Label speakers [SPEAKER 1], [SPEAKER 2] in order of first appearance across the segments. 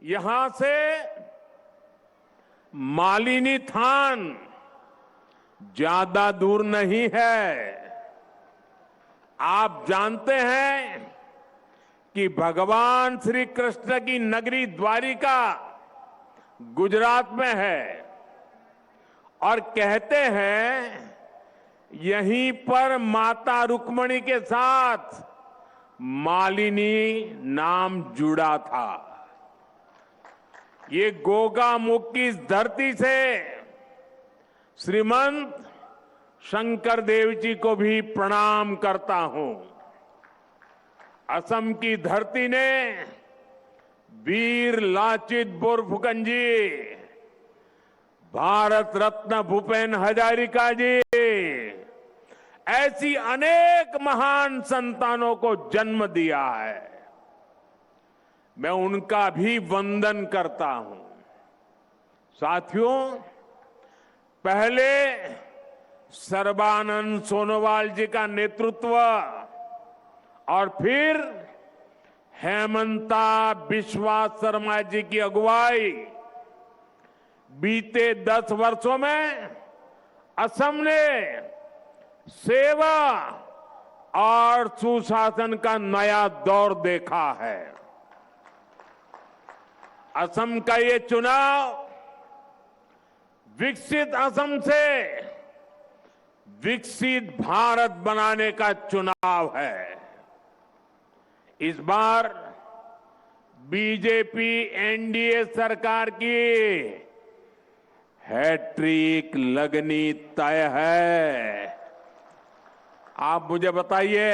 [SPEAKER 1] यहां से मालिनी थान ज्यादा दूर नहीं है। आप जानते हैं कि भगवान श्री कृष्ण की नगरी द्वारिका गुजरात में है और कहते हैं यहीं पर माता रुक्मिणी के साथ मालिनी नाम जुड़ा था। ये गोगामुख की इस धरती से श्रीमंत शंकर देव जी को भी प्रणाम करता हूं। असम की धरती ने वीर लाचित बोरफुकन जी, भारत रत्न भूपेन हजारिका जी, ऐसी अनेक महान संतानों को जन्म दिया है। मैं उनका भी वंदन करता हूं। साथियों, पहले सर्बानंद सोनोवाल जी का नेतृत्व और फिर हेमंता बिस्वा शर्मा जी की अगुवाई, बीते 10 वर्षों में असम ने सेवा और सुशासन का नया दौर देखा है। असम का ये चुनाव विकसित असम से विकसित भारत बनाने का चुनाव है। इस बार बीजेपी एनडीए सरकार की हैट्रिक लगनी तय है। आप मुझे बताइए,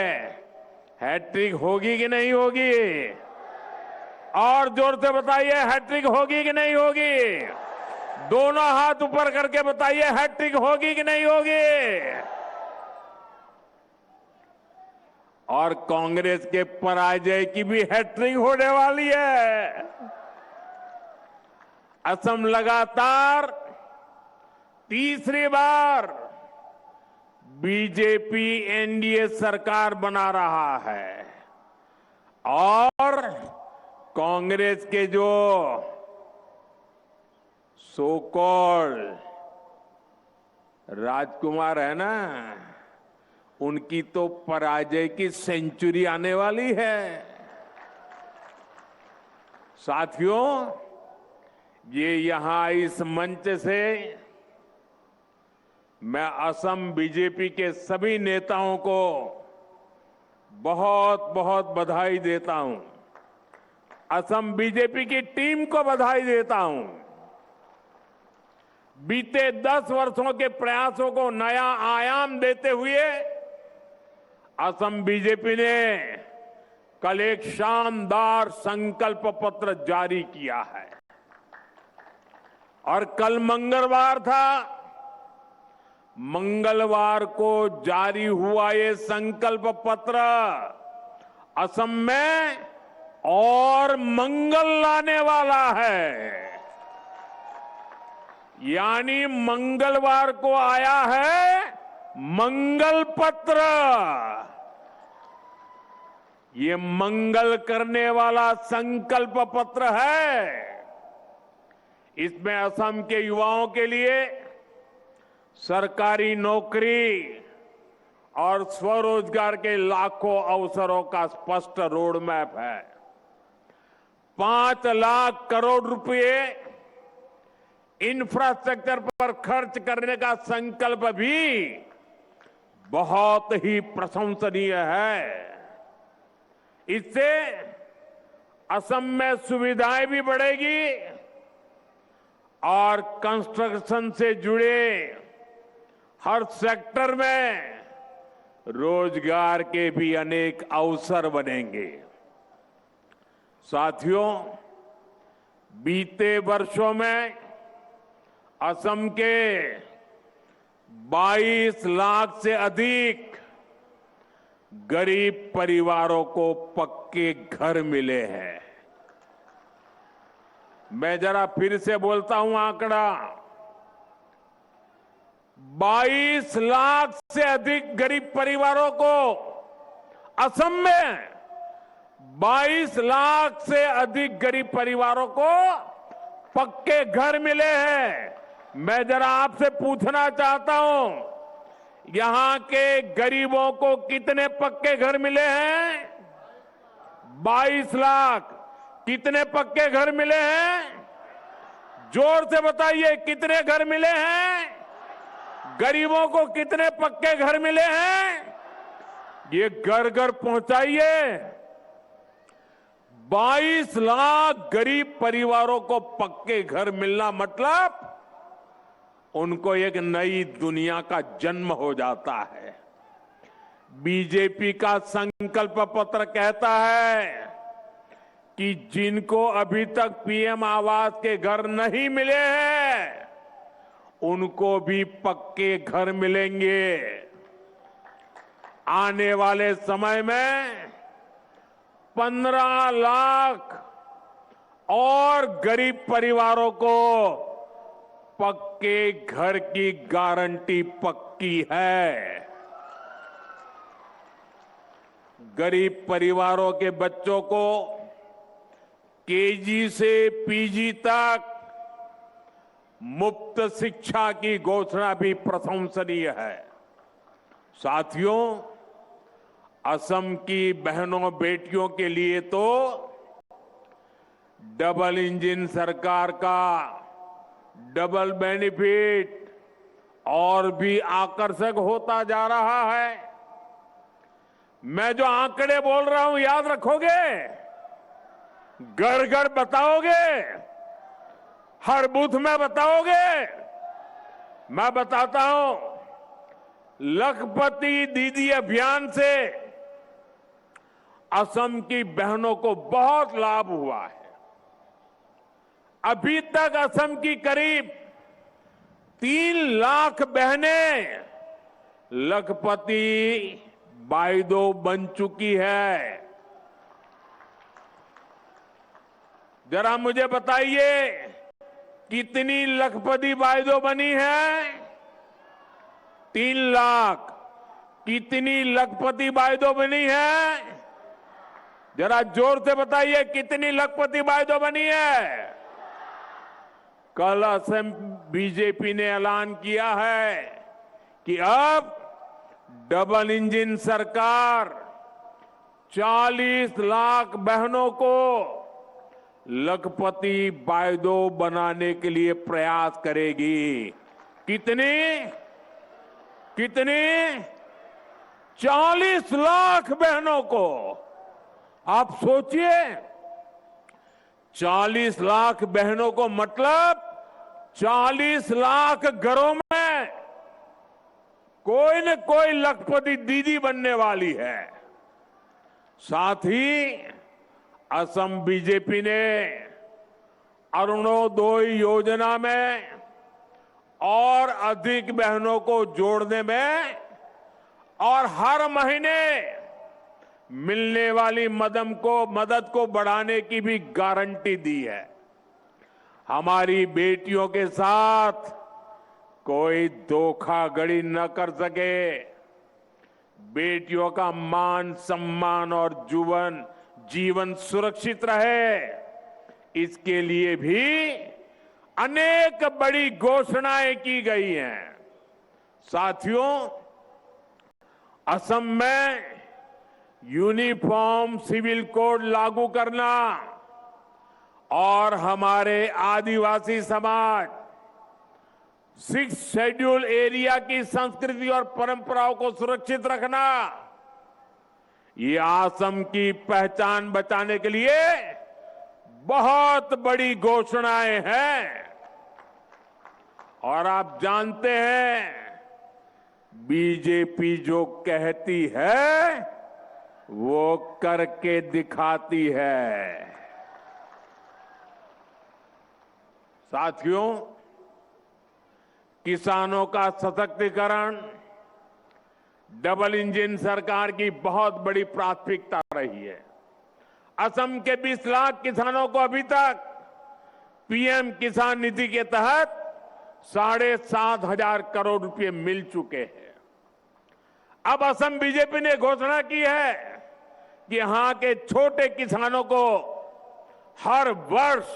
[SPEAKER 1] हैट्रिक होगी कि नहीं होगी? और जोर से बताइए, हैट्रिक होगी कि नहीं होगी? दोनों हाथ ऊपर करके बताइए, हैट्रिक होगी कि नहीं होगी? और कांग्रेस के पराजय की भी हैट्रिक होने वाली है। असम लगातार तीसरी बार बीजेपी एनडीए सरकार बना रहा है और कांग्रेस के जो सो कॉल्ड राजकुमार है ना, उनकी तो पराजय की सेंचुरी आने वाली है। साथियों, ये यहां इस मंच से मैं असम बीजेपी के सभी नेताओं को बहुत बहुत बधाई देता हूं। असम बीजेपी की टीम को बधाई देता हूं। बीते 10 वर्षों के प्रयासों को नया आयाम देते हुए असम बीजेपी ने कल एक शानदार संकल्प पत्र जारी किया है और कल मंगलवार था। मंगलवार को जारी हुआ ये संकल्प पत्र असम में और मंगल लाने वाला है। यानी मंगलवार को आया है मंगल पत्र। ये मंगल करने वाला संकल्प पत्र है। इसमें असम के युवाओं के लिए सरकारी नौकरी और स्वरोजगार के लाखों अवसरों का स्पष्ट रोड मैप है। 5 लाख करोड़ रुपए इंफ्रास्ट्रक्चर पर खर्च करने का संकल्प भी बहुत ही प्रशंसनीय है। इससे असम में सुविधाएं भी बढ़ेगी और कंस्ट्रक्शन से जुड़े हर सेक्टर में रोजगार के भी अनेक अवसर बनेंगे। साथियों, बीते वर्षों में असम के 22 लाख से अधिक गरीब परिवारों को पक्के घर मिले हैं। मैं जरा फिर से बोलता हूं आंकड़ा, 22 लाख से अधिक गरीब परिवारों को असम में 22 लाख से अधिक गरीब परिवारों को पक्के घर मिले हैं। मैं जरा आपसे पूछना चाहता हूं, यहां के गरीबों को कितने पक्के घर मिले हैं? 22 लाख। कितने पक्के घर मिले हैं? जोर से बताइए, कितने घर मिले हैं? गरीबों को कितने पक्के घर मिले हैं? ये घर घर पहुंचाइए। 22 लाख गरीब परिवारों को पक्के घर मिलना मतलब उनको एक नई दुनिया का जन्म हो जाता है। बीजेपी का संकल्प पत्र कहता है कि जिनको अभी तक पीएम आवास के घर नहीं मिले हैं, उनको भी पक्के घर मिलेंगे। आने वाले समय में 15 लाख और गरीब परिवारों को पक्के घर की गारंटी पक्की है। गरीब परिवारों के बच्चों को केजी से पीजी तक मुफ्त शिक्षा की घोषणा भी प्रशंसनीय है। साथियों, असम की बहनों बेटियों के लिए तो डबल इंजन सरकार का डबल बेनिफिट और भी आकर्षक होता जा रहा है। मैं जो आंकड़े बोल रहा हूं याद रखोगे? घर घर बताओगे? हर बूथ में बताओगे? मैं बताता हूं, लखपति दीदी अभियान से असम की बहनों को बहुत लाभ हुआ है। अभी तक असम की करीब 3 लाख बहनें लखपति बाइदो बन चुकी है। जरा मुझे बताइए, कितनी लखपति बाइदो बनी है? 3 लाख। कितनी लखपति बाइदो बनी है? जरा जोर से बताइए, कितनी लखपति बाइदो बनी है? कल असम बीजेपी ने ऐलान किया है कि अब डबल इंजन सरकार 40 लाख बहनों को लखपति बाइदो बनाने के लिए प्रयास करेगी। कितनी? कितनी? 40 लाख बहनों को। आप सोचिए, 40 लाख बहनों को मतलब 40 लाख घरों में कोई न कोई लखपति दीदी बनने वाली है। साथ ही असम बीजेपी ने अरुणोदय योजना में और अधिक बहनों को जोड़ने में और हर महीने मिलने वाली मदद को बढ़ाने की भी गारंटी दी है। हमारी बेटियों के साथ कोई धोखाधड़ी न कर सके, बेटियों का मान सम्मान और जीवन सुरक्षित रहे, इसके लिए भी अनेक बड़ी घोषणाएं की गई हैं। साथियों, असम में यूनिफॉर्म सिविल कोड लागू करना और हमारे आदिवासी समाज 6 शेड्यूल एरिया की संस्कृति और परंपराओं को सुरक्षित रखना, ये असम की पहचान बचाने के लिए बहुत बड़ी घोषणाएं हैं। और आप जानते हैं, बीजेपी जो कहती है वो करके दिखाती है। साथियों, किसानों का सशक्तिकरण डबल इंजन सरकार की बहुत बड़ी प्राथमिकता रही है। असम के 20 लाख किसानों को अभी तक पीएम किसान निधि के तहत 7,500 करोड़ रुपए मिल चुके हैं। अब असम बीजेपी ने घोषणा की है, कि यहां के छोटे किसानों को हर वर्ष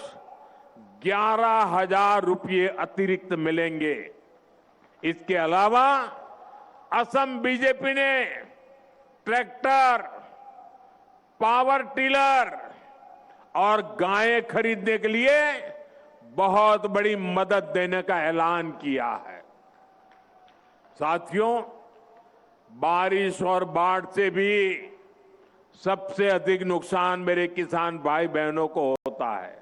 [SPEAKER 1] 11,000 रुपये अतिरिक्त मिलेंगे। इसके अलावा असम बीजेपी ने ट्रैक्टर, पावर टिलर और गायें खरीदने के लिए बहुत बड़ी मदद देने का ऐलान किया है। साथियों, बारिश और बाढ़ से भी सबसे अधिक नुकसान मेरे किसान भाई बहनों को होता है।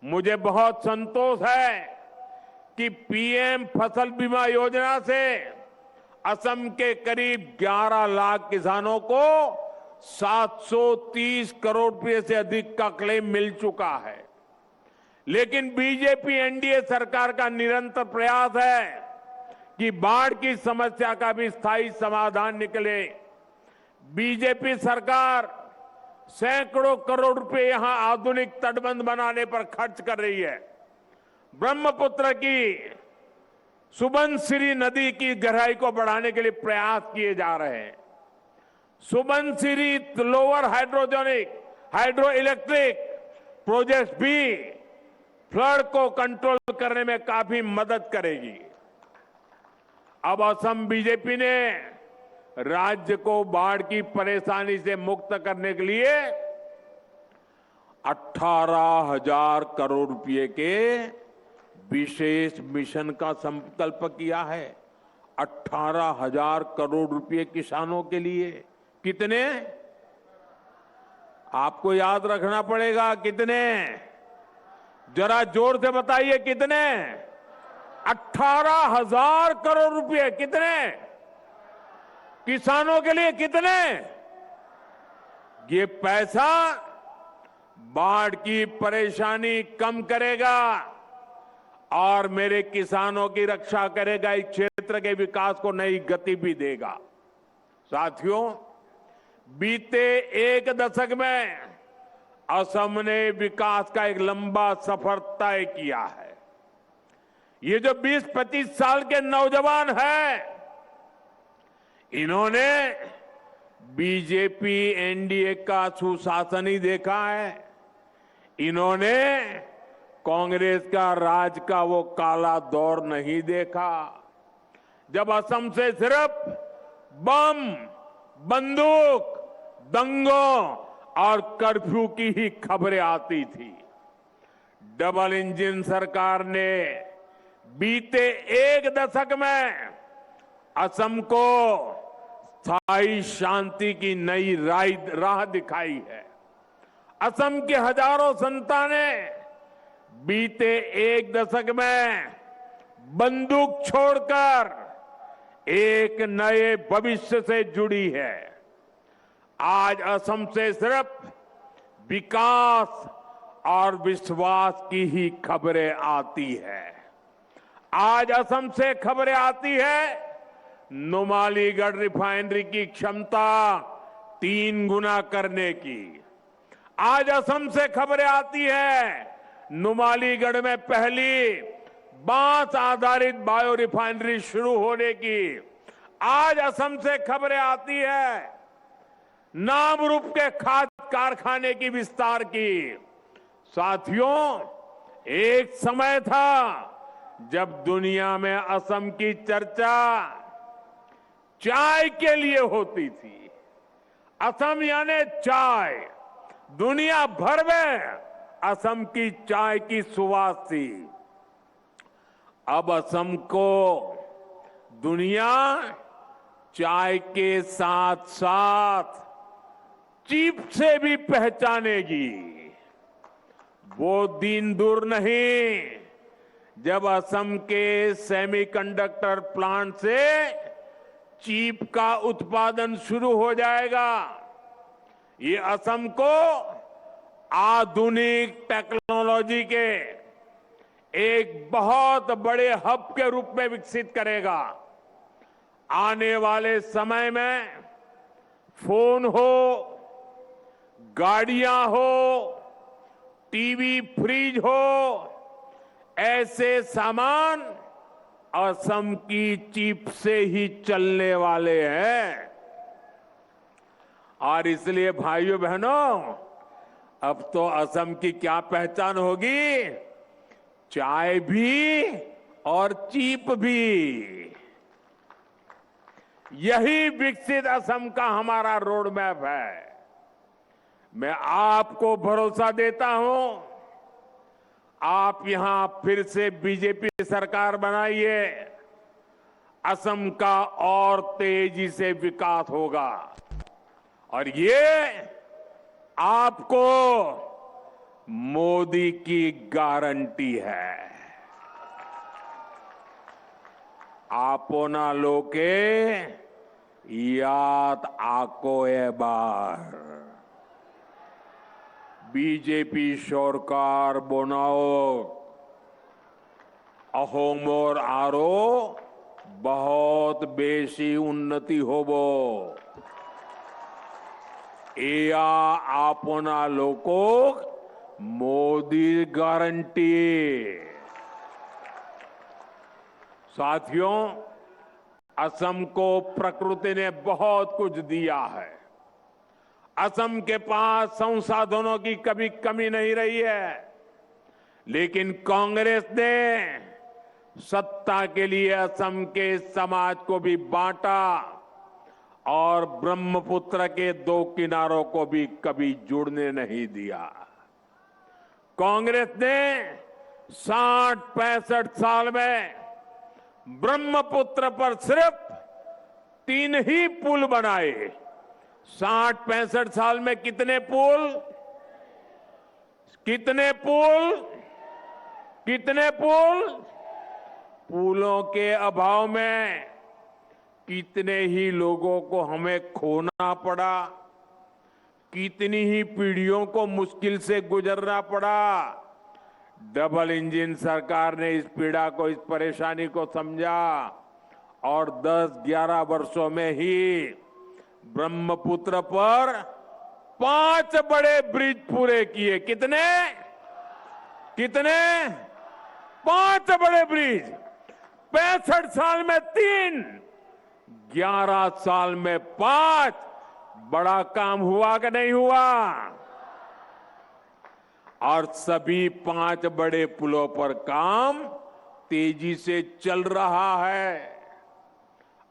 [SPEAKER 1] मुझे बहुत संतोष है कि पीएम फसल बीमा योजना से असम के करीब 11 लाख किसानों को 730 करोड़ रुपए से अधिक का क्लेम मिल चुका है। लेकिन बीजेपी एनडीए सरकार का निरंतर प्रयास है कि बाढ़ की समस्या का भी स्थायी समाधान निकले। बीजेपी सरकार सैकड़ों करोड़ रुपए यहां आधुनिक तटबंध बनाने पर खर्च कर रही है। ब्रह्मपुत्र की सुबनसिरी नदी की गहराई को बढ़ाने के लिए प्रयास किए जा रहे हैं। Subansiri lower hydro electric project भी फ्लड को कंट्रोल करने में काफी मदद करेगी। अब असम बीजेपी ने राज्य को बाढ़ की परेशानी से मुक्त करने के लिए 18,000 करोड़ रुपए के विशेष मिशन का संकल्प किया है। 18,000 करोड़ रुपए किसानों के लिए। कितने? आपको याद रखना पड़ेगा। कितने? जरा जोर से बताइए कितने? 18,000 करोड़ रुपए। कितने? किसानों के लिए कितने? ये पैसा बाढ़ की परेशानी कम करेगा और मेरे किसानों की रक्षा करेगा। इस क्षेत्र के विकास को नई गति भी देगा। साथियों, बीते एक दशक में असम ने विकास का एक लंबा सफर तय किया है। ये जो 20-25 साल के नौजवान हैं, इन्होंने बीजेपी एनडीए का सुशासन ही देखा है। इन्होंने कांग्रेस का राज का वो काला दौर नहीं देखा, जब असम से सिर्फ बम, बंदूक, दंगों और कर्फ्यू की ही खबरें आती थी। डबल इंजन सरकार ने बीते एक दशक में असम को स्थायी शांति की नई राह दिखाई है। असम के हजारों संतानें बीते एक दशक में बंदूक छोड़कर एक नए भविष्य से जुड़ी है। आज असम से सिर्फ विकास और विश्वास की ही खबरें आती है। आज असम से खबरें आती है नुमालीगढ़ रिफाइनरी की क्षमता 3 गुना करने की। आज असम से खबरें आती है नुमालीगढ़ में पहली बांस आधारित बायो रिफाइनरी शुरू होने की। आज असम से खबरें आती है नामरूप के खाद्य कारखाने की विस्तार की। साथियों, एक समय था जब दुनिया में असम की चर्चा चाय के लिए होती थी। असम यानी चाय। दुनिया भर में असम की चाय की सुवास थी। अब असम को दुनिया चाय के साथ साथ चीप से भी पहचानेगी। वो दिन दूर नहीं जब असम के सेमीकंडक्टर प्लांट से चीप का उत्पादन शुरू हो जाएगा। ये असम को आधुनिक टेक्नोलॉजी के एक बहुत बड़े हब के रूप में विकसित करेगा। आने वाले समय में फोन हो, गाड़ियां हो, टीवी, फ्रिज हो, ऐसे सामान असम की चिप से ही चलने वाले हैं। और इसलिए भाइयों बहनों, अब तो असम की क्या पहचान होगी? चाय भी और चीप भी। यही विकसित असम का हमारा रोड मैप है। मैं आपको भरोसा देता हूं, आप यहां फिर से बीजेपी सरकार बनाइए, असम का और तेजी से विकास होगा। और ये आपको मोदी की गारंटी है। आपो ना लोके याद आको ए बार। बीजेपी सरकार बनाओ, अहोमोर आरो बहुत बेसी उन्नति होबो। एया आपना लोको मोदी गारंटी। साथियों, असम को प्रकृति ने बहुत कुछ दिया है। असम के पास संसाधनों की कभी कमी नहीं रही है, लेकिन कांग्रेस ने सत्ता के लिए असम के समाज को भी बांटा और ब्रह्मपुत्र के दो किनारों को भी कभी जुड़ने नहीं दिया। कांग्रेस ने 60-65 साल में ब्रह्मपुत्र पर सिर्फ 3 ही पुल बनाए। 60-65 साल में कितने पुल? कितने पुल? कितने पुल? पुलों के अभाव में कितने ही लोगों को हमें खोना पड़ा, कितनी ही पीढ़ियों को मुश्किल से गुजरना पड़ा। डबल इंजन सरकार ने इस पीड़ा को, इस परेशानी को समझा और 10-11 वर्षों में ही ब्रह्मपुत्र पर 5 बड़े ब्रिज पूरे किए। कितने? कितने? 5 बड़े ब्रिज। 65 साल में 3, 11 साल में 5। बड़ा काम हुआ कि नहीं हुआ? और सभी 5 बड़े पुलों पर काम तेजी से चल रहा है।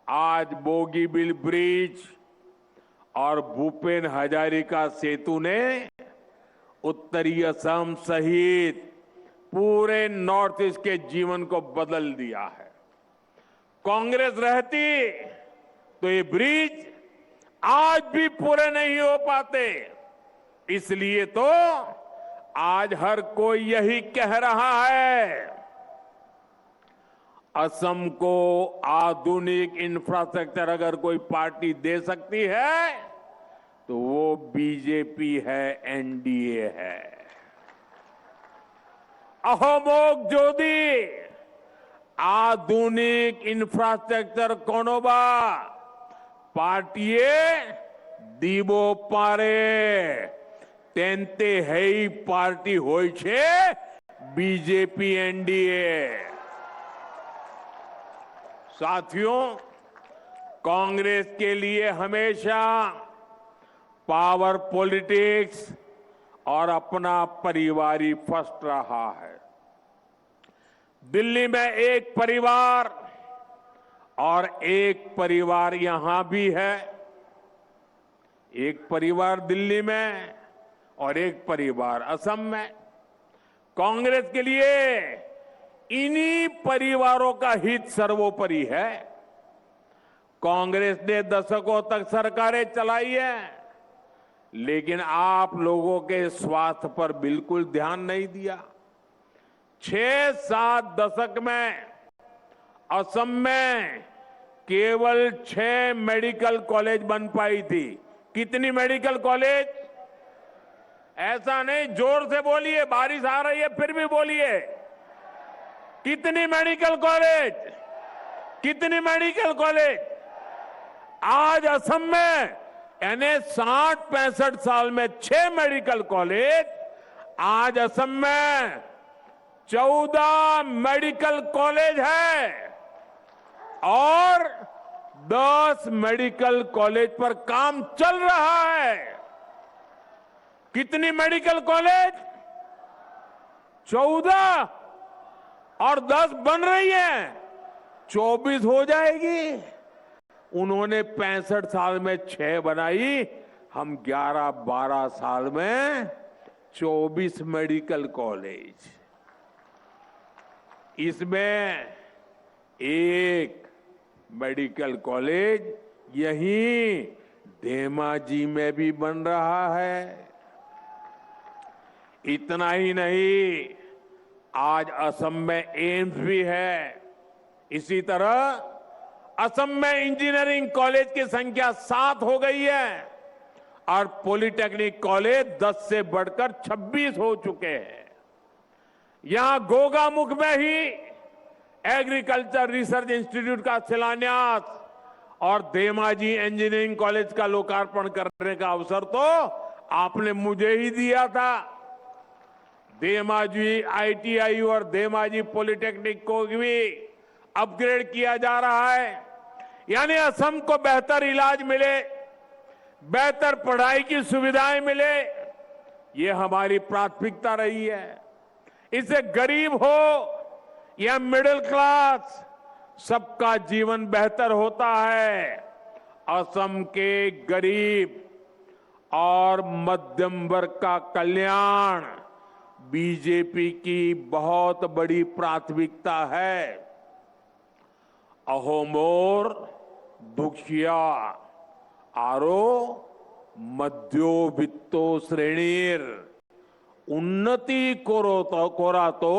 [SPEAKER 1] आज बोगीबिल ब्रिज और भूपेन हजारिका सेतु ने उत्तरी असम सहित पूरे नॉर्थ ईस्ट के जीवन को बदल दिया है। कांग्रेस रहती तो ये ब्रिज आज भी पूरे नहीं हो पाते। इसलिए तो आज हर कोई यही कह रहा है, असम को आधुनिक इंफ्रास्ट्रक्चर अगर कोई पार्टी दे सकती है तो वो बीजेपी है, एनडीए है। अहोमोग जोदी आधुनिक इंफ्रास्ट्रक्चर कोनोबा पार्टीए दीबो पारे तेंते हेई पार्टी होय छे बीजेपी, एनडीए। साथियों, कांग्रेस के लिए हमेशा पावर पॉलिटिक्स और अपना परिवारी फर्स्ट रहा है। दिल्ली में एक परिवार और एक परिवार यहां भी है। एक परिवार दिल्ली में और एक परिवार असम में। कांग्रेस के लिए इन्हीं परिवारों का हित सर्वोपरि है। कांग्रेस ने दशकों तक सरकारें चलाई है, लेकिन आप लोगों के स्वास्थ्य पर बिल्कुल ध्यान नहीं दिया। 6-7 दशक में असम में केवल 6 मेडिकल कॉलेज बन पाई थी। कितनी मेडिकल कॉलेज? ऐसा नहीं, जोर से बोलिए, बारिश आ रही है फिर भी बोलिए। कितनी मेडिकल कॉलेज? कितनी मेडिकल कॉलेज? आज असम में यानी 60-65 साल में 6 मेडिकल कॉलेज, आज असम में 14 मेडिकल कॉलेज है और 10 मेडिकल कॉलेज पर काम चल रहा है। कितनी मेडिकल कॉलेज? 14 और 10 बन रही है, 24 हो जाएगी। उन्होंने 65 साल में 6 बनाई, हम 11-12 साल में 24 मेडिकल कॉलेज। इसमें एक मेडिकल कॉलेज यहीं धेमाजी में भी बन रहा है। इतना ही नहीं, आज असम में एम्स भी है। इसी तरह असम में इंजीनियरिंग कॉलेज की संख्या 7 हो गई है और पॉलिटेक्निक कॉलेज 10 से बढ़कर 26 हो चुके हैं। यहां गोगामुख में ही एग्रीकल्चर रिसर्च इंस्टीट्यूट का शिलान्यास और धेमाजी इंजीनियरिंग कॉलेज का लोकार्पण करने का अवसर तो आपने मुझे ही दिया था। धेमाजी आईटीआई और धेमाजी पॉलिटेक्निक को भी अपग्रेड किया जा रहा है, यानी असम को बेहतर इलाज मिले, बेहतर पढ़ाई की सुविधाएं मिले, ये हमारी प्राथमिकता रही है। इससे गरीब हो या मिडिल क्लास, सबका जीवन बेहतर होता है। असम के गरीब और मध्यम वर्ग का कल्याण बीजेपी की बहुत बड़ी प्राथमिकता है। अहो मोर दुखिया आरो मध्योवित्तो श्रेणीर उन्नति कोरा तो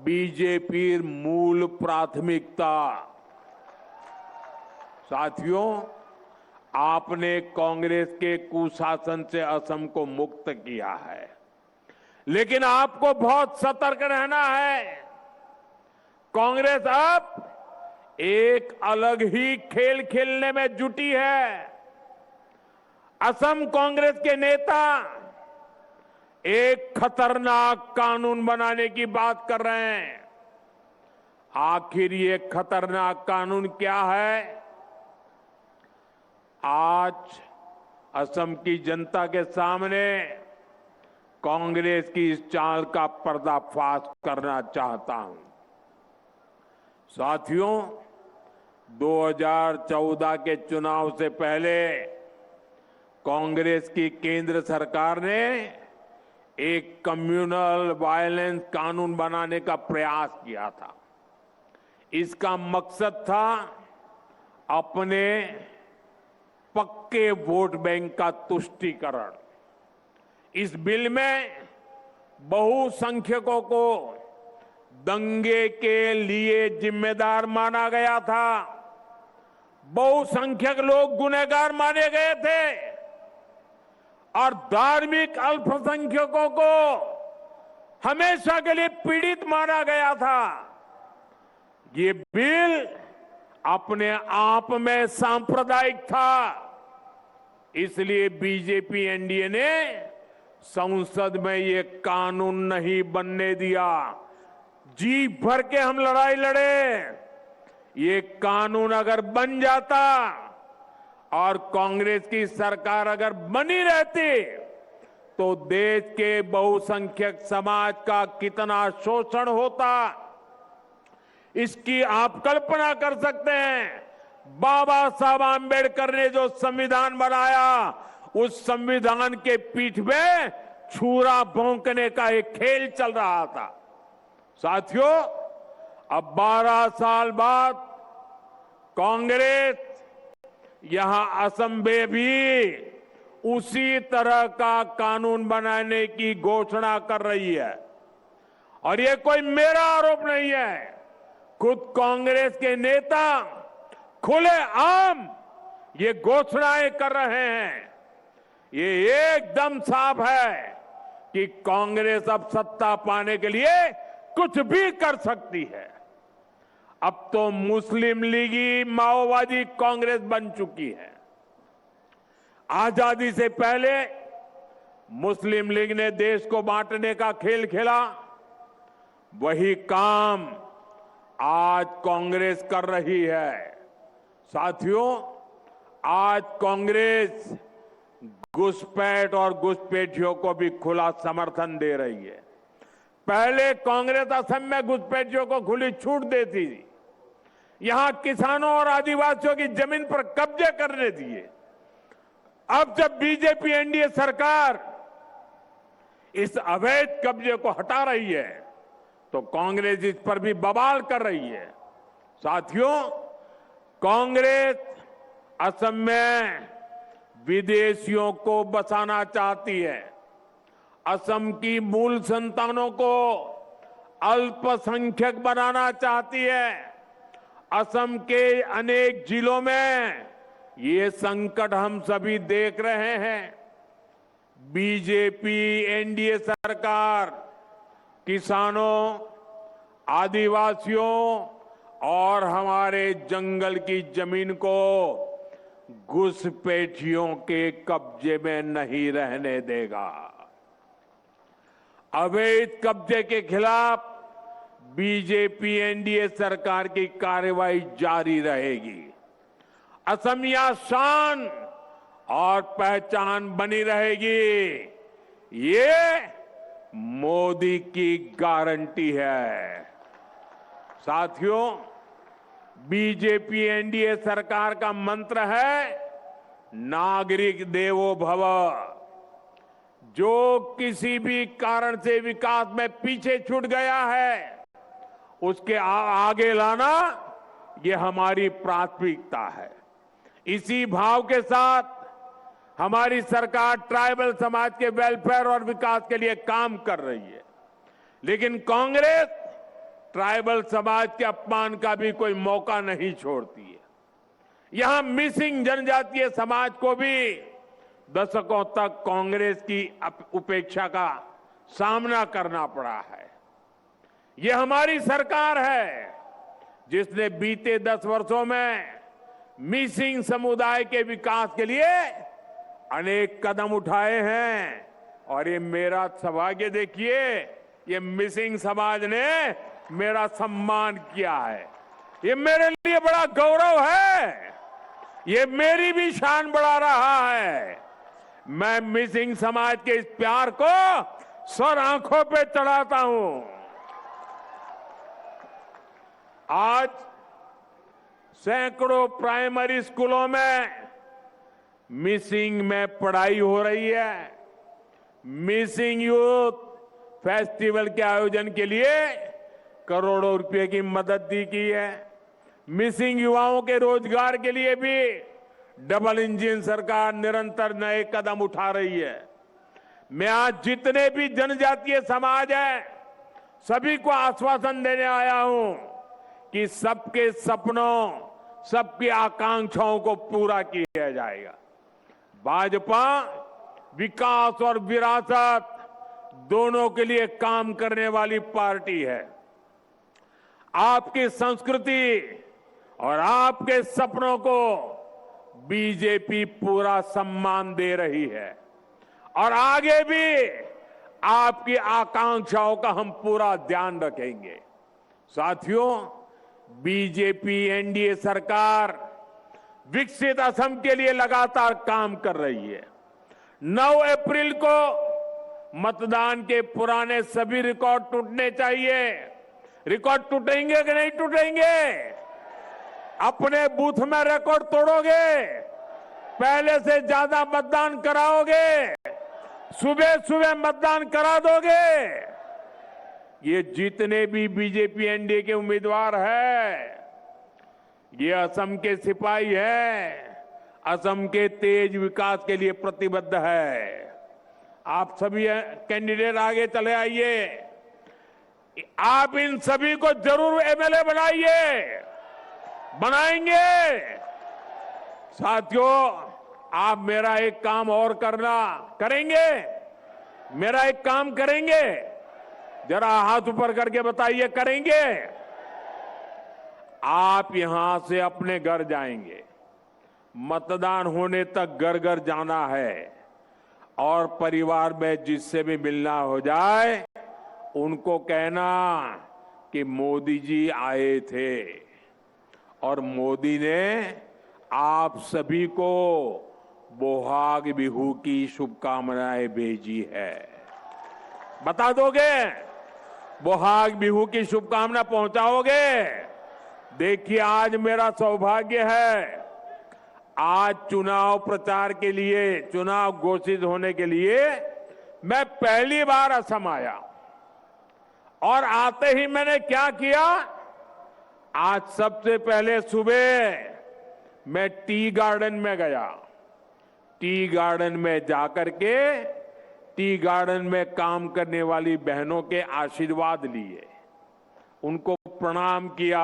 [SPEAKER 1] बीजेपी मूल प्राथमिकता। साथियों, आपने कांग्रेस के कुशासन से असम को मुक्त किया है, लेकिन आपको बहुत सतर्क रहना है। कांग्रेस अब एक अलग ही खेल खेलने में जुटी है। असम कांग्रेस के नेता एक खतरनाक कानून बनाने की बात कर रहे हैं। आखिर ये खतरनाक कानून क्या है? आज असम की जनता के सामने कांग्रेस की इस चाल का पर्दाफाश करना चाहता हूं। साथियों, 2014 के चुनाव से पहले कांग्रेस की केंद्र सरकार ने एक कम्युनल वायलेंस कानून बनाने का प्रयास किया था। इसका मकसद था अपने पक्के वोट बैंक का तुष्टीकरण। इस बिल में बहुसंख्यकों को दंगे के लिए जिम्मेदार माना गया था। बहुसंख्यक लोग गुनहगार माने गए थे और धार्मिक अल्पसंख्यकों को हमेशा के लिए पीड़ित माना गया था। ये बिल अपने आप में सांप्रदायिक था, इसलिए बीजेपी एनडीए ने संसद में ये कानून नहीं बनने दिया। जी भर के हम लड़ाई लड़े। ये कानून अगर बन जाता और कांग्रेस की सरकार अगर बनी रहती तो देश के बहुसंख्यक समाज का कितना शोषण होता, इसकी आप कल्पना कर सकते हैं। बाबा साहब आंबेडकर ने जो संविधान बनाया, उस संविधान के पीठ में छुरा भोंकने का एक खेल चल रहा था। साथियों, अब 12 साल बाद कांग्रेस यहां असम में भी उसी तरह का कानून बनाने की घोषणा कर रही है। और ये कोई मेरा आरोप नहीं है, खुद कांग्रेस के नेता खुलेआम ये घोषणाएं कर रहे हैं। ये एकदम साफ है कि कांग्रेस अब सत्ता पाने के लिए कुछ भी कर सकती है। अब तो मुस्लिम लीगी माओवादी कांग्रेस बन चुकी है। आजादी से पहले मुस्लिम लीग ने देश को बांटने का खेल खेला, वही काम आज कांग्रेस कर रही है। साथियों, आज कांग्रेस घुसपैठ और घुसपैठियों को भी खुला समर्थन दे रही है। पहले कांग्रेस असम में घुसपैठियों को खुली छूट देती थी, यहां किसानों और आदिवासियों की जमीन पर कब्जे करने दिए। अब जब बीजेपी एनडीए सरकार इस अवैध कब्जे को हटा रही है तो कांग्रेस इस पर भी बवाल कर रही है। साथियों, कांग्रेस असम में विदेशियों को बसाना चाहती है, असम की मूल संतानों को अल्पसंख्यक बनाना चाहती है। असम के अनेक जिलों में ये संकट हम सभी देख रहे हैं। बीजेपी एनडीए सरकार किसानों, आदिवासियों और हमारे जंगल की जमीन को घुसपैठियों के कब्जे में नहीं रहने देगा। अवैध कब्जे के खिलाफ बीजेपी एनडीए सरकार की कार्रवाई जारी रहेगी। असमिया शान और पहचान बनी रहेगी, ये मोदी की गारंटी है। साथियों, बीजेपी एनडीए सरकार का मंत्र है नागरिक देवो भव। जो किसी भी कारण से विकास में पीछे छूट गया है, उसके आगे लाना ये हमारी प्राथमिकता है। इसी भाव के साथ हमारी सरकार ट्राइबल समाज के वेलफेयर और विकास के लिए काम कर रही है, लेकिन कांग्रेस ट्राइबल समाज के अपमान का भी कोई मौका नहीं छोड़ती है। यहां मिसिंग जनजातीय समाज को भी दशकों तक कांग्रेस की उपेक्षा का सामना करना पड़ा है। यह हमारी सरकार है जिसने बीते 10 वर्षों में मिसिंग समुदाय के विकास के लिए अनेक कदम उठाए हैं। और ये मेरा सौभाग्य देखिए, ये मिसिंग समाज ने मेरा सम्मान किया है। ये मेरे लिए बड़ा गौरव है, ये मेरी भी शान बढ़ा रहा है। मैं मिसिंग समाज के इस प्यार को सर आंखों पे चढ़ाता हूं। आज सैकड़ों प्राइमरी स्कूलों में मिसिंग में पढ़ाई हो रही है। मिसिंग यूथ फेस्टिवल के आयोजन के लिए करोड़ों रुपए की मदद दी गई है। मिसिंग युवाओं के रोजगार के लिए भी डबल इंजन सरकार निरंतर नए कदम उठा रही है। मैं आज जितने भी जनजातीय समाज है, सभी को आश्वासन देने आया हूं कि सबके सपनों, सबकी आकांक्षाओं को पूरा किया जाएगा। भाजपा विकास और विरासत दोनों के लिए काम करने वाली पार्टी है। आपकी संस्कृति और आपके सपनों को बीजेपी पूरा सम्मान दे रही है और आगे भी आपकी आकांक्षाओं का हम पूरा ध्यान रखेंगे। साथियों, बीजेपी एनडीए सरकार विकसित असम के लिए लगातार काम कर रही है। 9 अप्रैल को मतदान के पुराने सभी रिकॉर्ड टूटने चाहिए। रिकॉर्ड टूटेंगे कि नहीं टूटेंगे? अपने बूथ में रिकॉर्ड तोड़ोगे? पहले से ज्यादा मतदान कराओगे? सुबह सुबह मतदान करा दोगे? ये जितने भी बीजेपी एनडीए के उम्मीदवार हैं, ये असम के सिपाही हैं, असम के तेज विकास के लिए प्रतिबद्ध है। आप सभी कैंडिडेट आगे चले आइए। आप इन सभी को जरूर एमएलए बनाइए, बनाएंगे। साथियों, आप मेरा एक काम और करेंगे? मेरा एक काम करेंगे? जरा हाथ ऊपर करके बताइए, करेंगे? आप यहां से अपने घर जाएंगे, मतदान होने तक घर घर जाना है और परिवार में जिससे भी मिलना हो जाए उनको कहना कि मोदी जी आए थे और मोदी ने आप सभी को बोहाग बिहू की शुभकामनाएं भेजी है। बता दोगे? बोहाग बिहू की शुभकामना पहुंचाओगे? देखिए, आज मेरा सौभाग्य है, आज चुनाव प्रचार के लिए, चुनाव घोषित होने के लिए मैं पहली बार असम आया और आते ही मैंने क्या किया, आज सबसे पहले सुबह मैं टी गार्डन में गया। टी गार्डन में जाकर के टी गार्डन में काम करने वाली बहनों के आशीर्वाद लिए, उनको प्रणाम किया,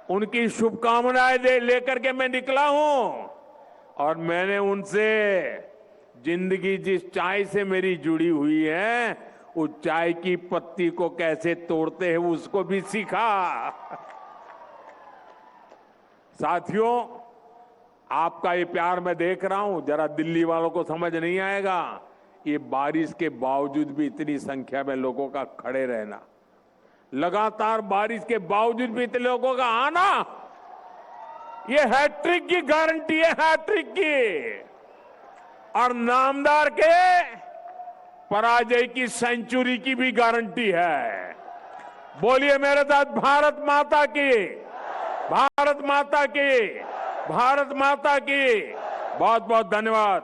[SPEAKER 1] उनकी शुभकामनाएं लेकर के मैं निकला हूं और मैंने उनसे जिंदगी जिस चाय से मेरी जुड़ी हुई है, उस चाय की पत्ती को कैसे तोड़ते हैं उसको भी सीखा। साथियों, आपका ये प्यार मैं देख रहा हूं, जरा दिल्ली वालों को समझ नहीं आएगा, ये बारिश के बावजूद भी इतनी संख्या में लोगों का खड़े रहना, लगातार बारिश के बावजूद भी इतने लोगों का आना, ये हैट्रिक की गारंटी है, हैट्रिक की। और नामदार के पराजय की सेंचुरी की भी गारंटी है। बोलिए मेरे साथ, भारत माता की, भारत माता की, भारत माता की। बहुत बहुत धन्यवाद।